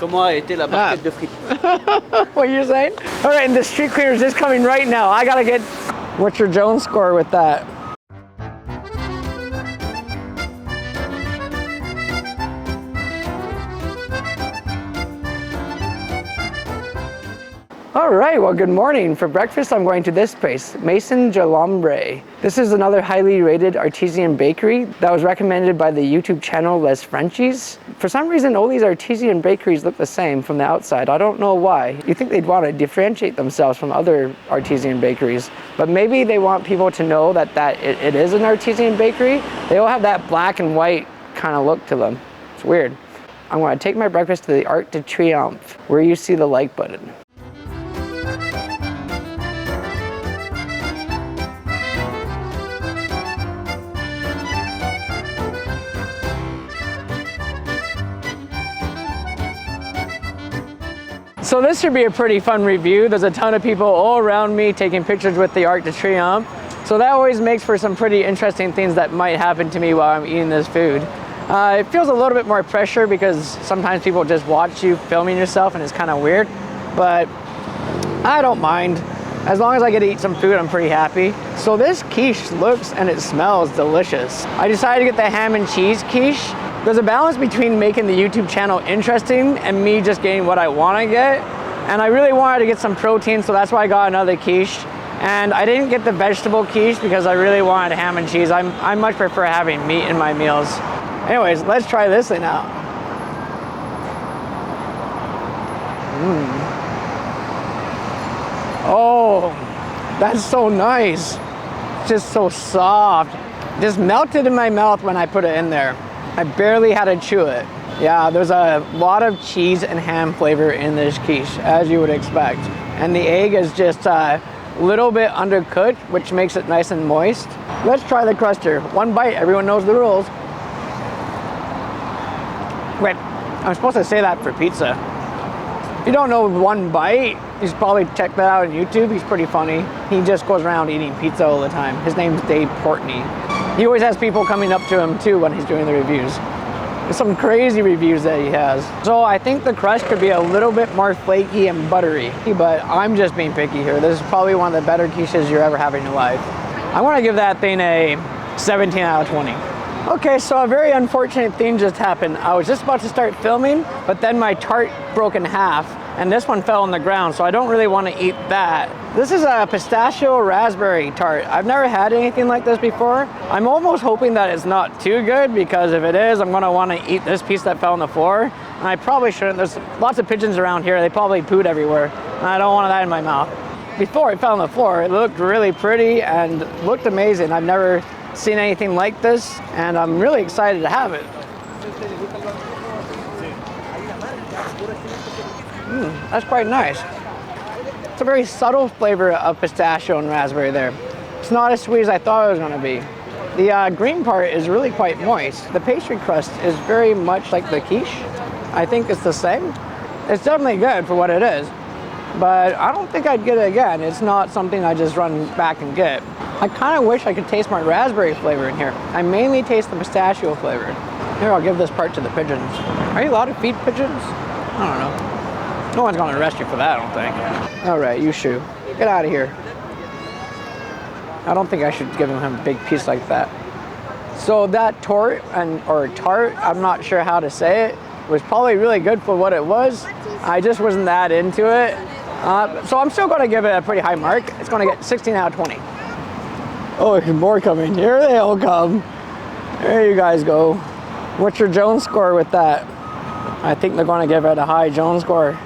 comment a été la barquette de frites? What you're saying? All right, and the street cleaner is just coming right now. I gotta get, what's your Jones score with that? All right, well, good morning. For breakfast, I'm going to this place, Maison Jalombre. This is another highly rated artisan bakery that was recommended by the YouTube channel Les Frenchies. For some reason, all these artisan bakeries look the same from the outside. I don't know why. You think they'd want to differentiate themselves from other artisan bakeries, but maybe they want people to know that it is an artisan bakery. They all have that black and white kind of look to them. It's weird. I'm going to take my breakfast to the Arc De Triomphe, where you see the like button. So this should be a pretty fun review. There's a ton of people all around me taking pictures with the Arc De Triomphe. So that always makes for some pretty interesting things that might happen to me while I'm eating this food. It feels a little bit more pressure because sometimes people just watch you filming yourself and it's kind of weird, but I don't mind. As long as I get to eat some food, I'm pretty happy. So this quiche looks and it smells delicious. I decided to get the ham and cheese quiche. There's a balance between making the YouTube channel interesting and me just getting what I want to get. And I really wanted to get some protein, so that's why I got another quiche. And I didn't get the vegetable quiche because I really wanted ham and cheese. I much prefer having meat in my meals. Anyways, let's try this thing out. Oh, that's so nice. Just so soft. Just melted in my mouth when I put it in there. I barely had to chew it. Yeah, there's a lot of cheese and ham flavor in this quiche, as you would expect. And the egg is just a little bit undercooked, which makes it nice and moist. Let's try the crust here. One bite, everyone knows the rules. Wait, I'm supposed to say that for pizza. If you don't know one bite, you should probably check that out on YouTube. He's pretty funny. He just goes around eating pizza all the time. His name's Dave Portney. He always has people coming up to him too when he's doing the reviews. There's some crazy reviews that he has. So I think the crust could be a little bit more flaky and buttery, but I'm just being picky here. This is probably one of the better quiches you're ever having in your life. I want to give that thing a 17 out of 20. Okay, so a very unfortunate thing just happened. I was just about to start filming, but then my tart broke in half, and this one fell on the ground, so I don't really want to eat that. This is a pistachio raspberry tart. I've never had anything like this before. I'm almost hoping that it's not too good, because if it is, I'm going to want to eat this piece that fell on the floor, and I probably shouldn't. There's lots of pigeons around here. They probably pooed everywhere, and I don't want that in my mouth. Before it fell on the floor, it looked really pretty and looked amazing. I've never seen anything like this, and I'm really excited to have it. That's quite nice. It's a very subtle flavor of pistachio and raspberry there. It's not as sweet as I thought it was going to be. The green part is really quite moist. The pastry crust is very much like the quiche. I think it's the same. It's definitely good for what it is, but I don't think I'd get it again. It's not something I just run back and get. I kind of wish I could taste my raspberry flavor in here. I mainly taste the pistachio flavor. Here, I'll give this part to the pigeons. Are you allowed to feed pigeons? I don't know. No one's going to arrest you for that, I don't think. All right, you shoo. Get out of here. I don't think I should give him a big piece like that. So that tart, I'm not sure how to say it, was probably really good for what it was. I just wasn't that into it. So I'm still going to give it a pretty high mark. It's going to get 16 out of 20. Oh, more coming. Here they all come. There you guys go. What's your Jones score with that? I think they're going to give it a high Jones score.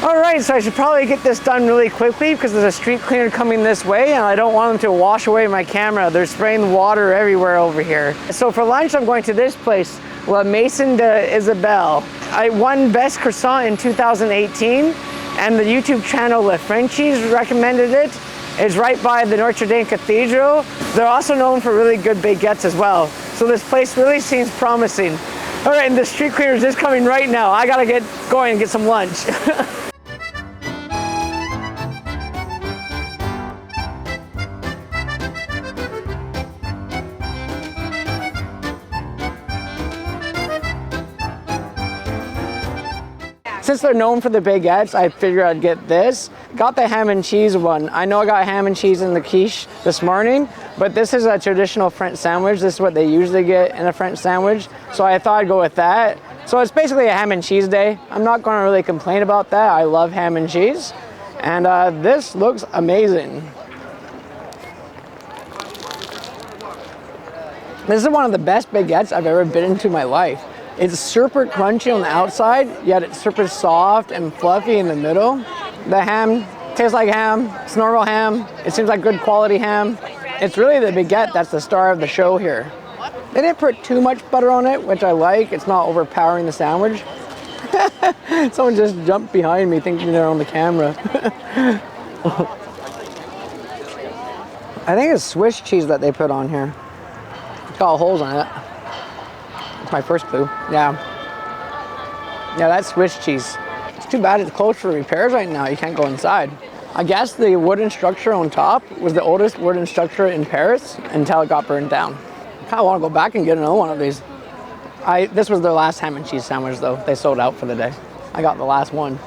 All right, so I should probably get this done really quickly because there's a street cleaner coming this way and I don't want them to wash away my camera. They're spraying water everywhere over here. So for lunch, I'm going to this place, La Maison de Isabelle. I won Best Croissant in 2018, and the YouTube channel Les Frenchies recommended it. It's right by the Notre Dam cathedral. They're also known for really good baguettes as well. So this place really seems promising. All right, and the street cleaner is just coming right now. I gotta get going and get some lunch. Since they're known for the baguettes, I figured I'd get this. Got the ham and cheese one. I know I got ham and cheese in the quiche this morning, but this is a traditional French sandwich. This is what they usually get in a French sandwich. So I thought I'd go with that. So it's basically a ham and cheese day. I'm not going to really complain about that. I love ham and cheese. And this looks amazing. This is one of the best baguettes I've ever bitten into in my life. It's super crunchy on the outside, yet it's super soft and fluffy in the middle. The ham tastes like ham. It's normal ham. It seems like good quality ham. It's really the baguette that's the star of the show here. They didn't put too much butter on it, which I like. It's not overpowering the sandwich. Someone just jumped behind me thinking they're on the camera. I think it's Swiss cheese that they put on here. It's got holes on it. That's my first clue. Yeah, that's Swiss cheese. It's too bad it's closed for repairs right now. You can't go inside. I guess the wooden structure on top was the oldest wooden structure in Paris until it got burned down. I kind of want to go back and get another one of these. This was their last ham and cheese sandwich though. They sold out for the day. I got the last one.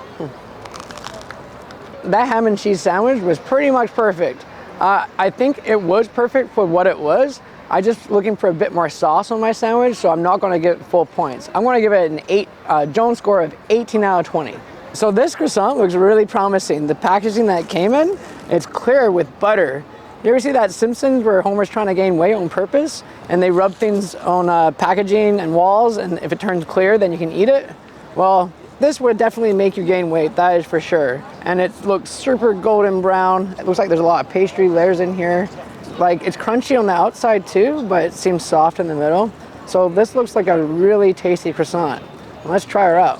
That ham and cheese sandwich was pretty much perfect. I think it was perfect for what it was. I just looking for a bit more sauce on my sandwich, so I'm not going to give it full points. I'm going to give it an Jones score of 18 out of 20. So this croissant looks really promising. The packaging that it came in, it's clear with butter. You ever see that Simpsons where Homer's trying to gain weight on purpose and they rub things on packaging and walls, and if it turns clear, then you can eat it? Well, this would definitely make you gain weight, that is for sure. And it looks super golden brown. It looks like there's a lot of pastry layers in here. Like, it's crunchy on the outside too, but it seems soft in the middle. So this looks like a really tasty croissant. Let's try her out.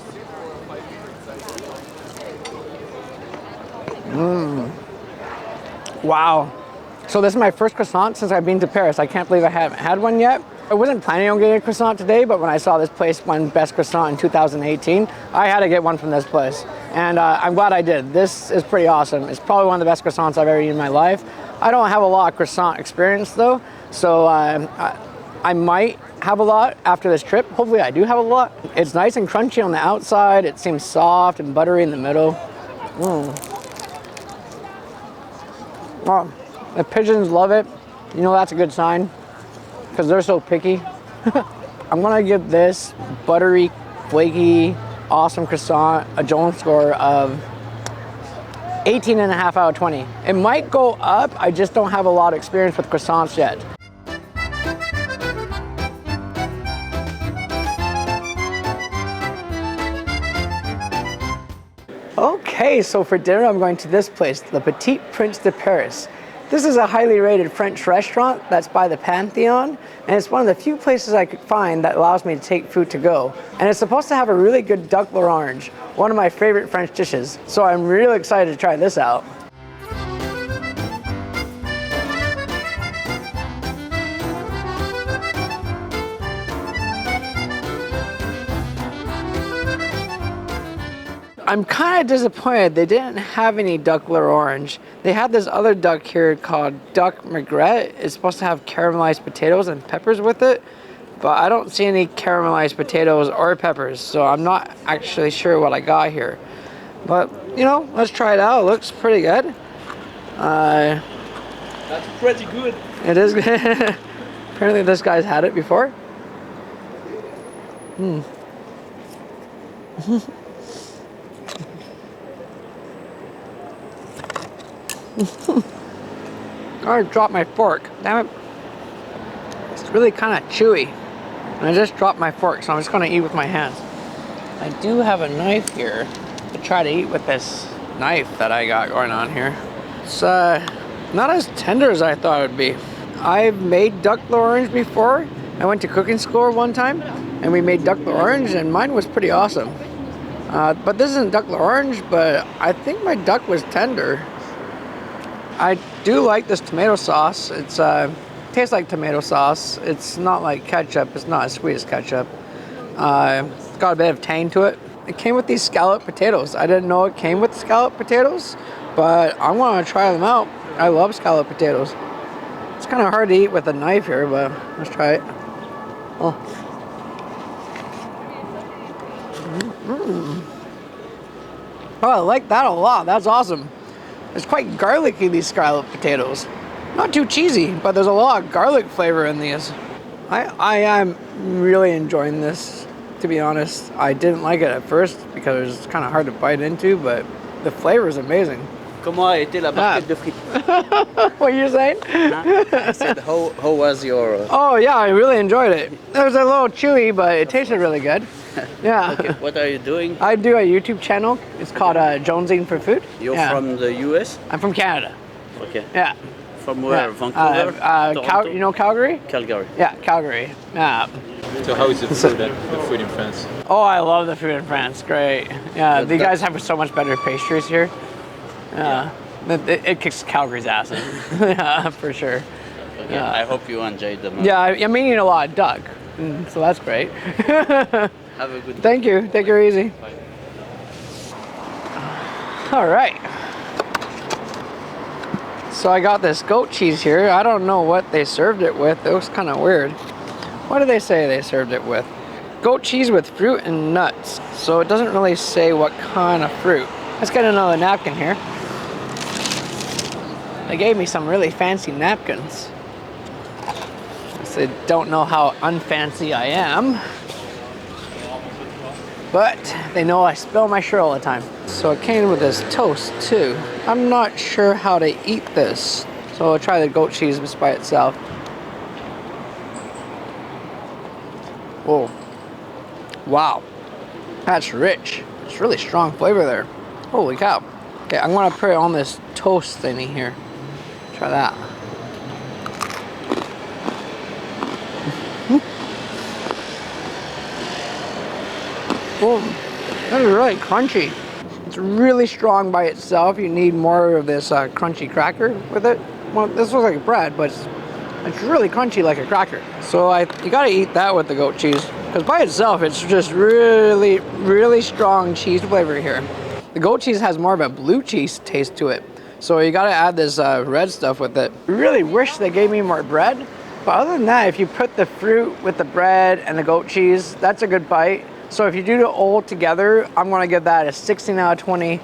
Wow. So this is my first croissant since I've been to Paris. I can't believe I haven't had one yet. I wasn't planning on getting a croissant today, but when I saw this place won Best Croissant in 2018, I had to get one from this place. And I'm glad I did. This is pretty awesome. It's probably one of the best croissants I've ever eaten in my life. I don't have a lot of croissant experience though, so I might have a lot after this trip. Hopefully I do have a lot. It's nice and crunchy on the outside. It seems soft and buttery in the middle. Well, the pigeons love it. You know that's a good sign because they're so picky. I'm gonna give this buttery, flaky, awesome croissant a Jones score of 18.5 out of 20. It might go up, I just don't have a lot of experience with croissants yet. Okay, so for dinner I'm going to this place, the Petit Prince de Paris. This is a highly rated French restaurant that's by the Pantheon, and it's one of the few places I could find that allows me to take food to go. And it's supposed to have a really good duck l'orange, one of my favorite French dishes. So I'm really excited to try this out. I'm kind of disappointed they didn't have any duck l'orange. They had this other duck here called duck Magrett. It's supposed to have caramelized potatoes and peppers with it, but I don't see any caramelized potatoes or peppers, so I'm not actually sure what I got here. But, you know, let's try it out. It looks pretty good. That's pretty good. It is good. Apparently this guy's had it before. I dropped my fork. Damn it. It's really kind of chewy. And I just dropped my fork, so I'm just going to eat with my hands. I do have a knife here to try to eat with this knife that I got going on here. It's not as tender as I thought it would be. I've made duck l'orange before. I went to cooking school one time, and we made duck l'orange, and mine was pretty awesome. But this isn't duck l'orange, but I think my duck was tender. I do like this tomato sauce. It's tastes like tomato sauce. It's not like ketchup. It's not as sweet as ketchup. It's got a bit of tang to it. It came with these scalloped potatoes. I didn't know it came with scalloped potatoes, but I want to try them out. I love scalloped potatoes. It's kind of hard to eat with a knife here, but let's try it. Oh, I like that a lot. That's awesome. It's quite garlicky, these scalloped potatoes. Not too cheesy, but there's a lot of garlic flavor in these. I am really enjoying this, to be honest. I didn't like it at first because it's kind of hard to bite into, but the flavor is amazing. Comment a été la barquette de frites? What are you saying? I said, how was your... Oh yeah, I really enjoyed it. It was a little chewy, but it tasted really good. Yeah. Okay, what are you doing? I do a YouTube channel. It's called Jonesing for Food. You're from the US? I'm from Canada. Okay. Yeah. From where? Yeah. Vancouver? You know Calgary? Calgary. Yeah, Calgary. Yeah. So how is the food in France? Oh, I love the food in France. Great. Yeah, you guys have so much better pastries here. Yeah. It kicks Calgary's ass. Yeah, for sure. Okay. Yeah. I hope you enjoyed them. Yeah, I'm eating a lot of duck, so that's great. Have a good day. Thank you. Take her easy. Bye. All right. So I got this goat cheese here. I don't know what they served it with. It was kind of weird. What did they say they served it with? Goat cheese with fruit and nuts. So it doesn't really say what kind of fruit. Let's get another napkin here. They gave me some really fancy napkins. They don't know how unfancy I am. But they know I spill my shirt all the time. So it came with this toast too. I'm not sure how to eat this. So I'll try the goat cheese just by itself. Whoa. Wow. That's rich. It's really strong flavor there. Holy cow. Okay, I'm gonna put it on this toast thingy here. Try that. Oh, that is really crunchy. It's really strong by itself. You need more of this crunchy cracker with it. Well, this looks like bread, but it's really crunchy like a cracker. So you gotta eat that with the goat cheese, because by itself, it's just really, really strong cheese flavor here. The goat cheese has more of a blue cheese taste to it. So you gotta add this red stuff with it. I really wish they gave me more bread. But other than that, if you put the fruit with the bread and the goat cheese, that's a good bite. So if you do it all together, I'm gonna give that a 16 out of 20.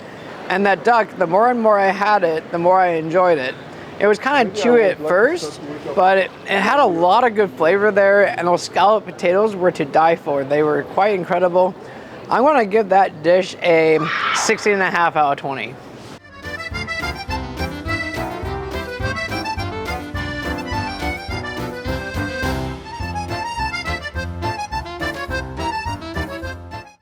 And that duck, the more and more I had it, the more I enjoyed it. It was kind of chewy at first, but it had a lot of good flavor there, and those scalloped potatoes were to die for. They were quite incredible. I'm gonna give that dish a 16.5 out of 20.